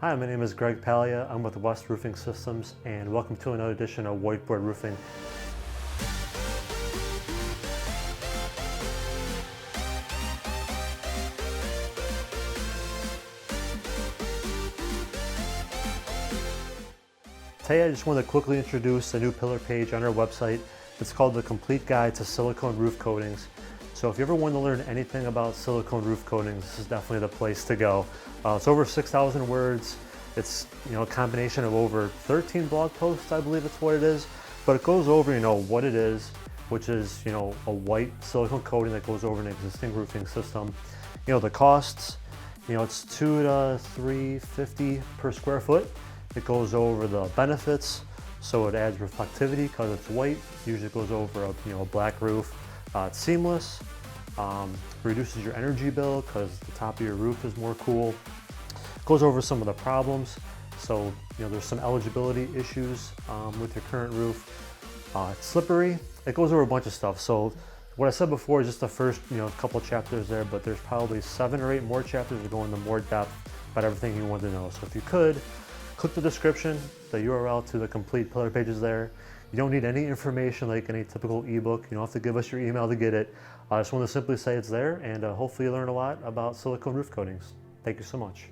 Hi, my name is Greg Palia. I'm with West Roofing Systems, and welcome to another edition of Whiteboard Roofing. Today I just want to quickly introduce a new pillar page on our website. It's called The Complete Guide to Silicone Roof Coatings. So if you ever want to learn anything about silicone roof coatings, this is definitely the place to go. It's over 6,000 words. It's a combination of over 13 blog posts, I believe it's what it is. But it goes over what it is, which is a white silicone coating that goes over an existing roofing system. The costs, it's $2 to $3.50 per square foot. It goes over the benefits, so it adds reflectivity because it's white. Usually it goes over a black roof. It's seamless. Reduces your energy bill because the top of your roof is more cool. Goes over some of the problems. So there's some eligibility issues with your current roof. It's slippery. It goes over a bunch of stuff. So what I said before is just the first couple chapters there, but there's probably 7 or 8 more chapters that go into more depth about everything you want to know. So if you could, click the description, the URL to the complete pillar pages there. You don't need any information like any typical ebook. You don't have to give us your email to get it. I just want to simply say it's there, and hopefully you learn a lot about silicone roof coatings. Thank you so much.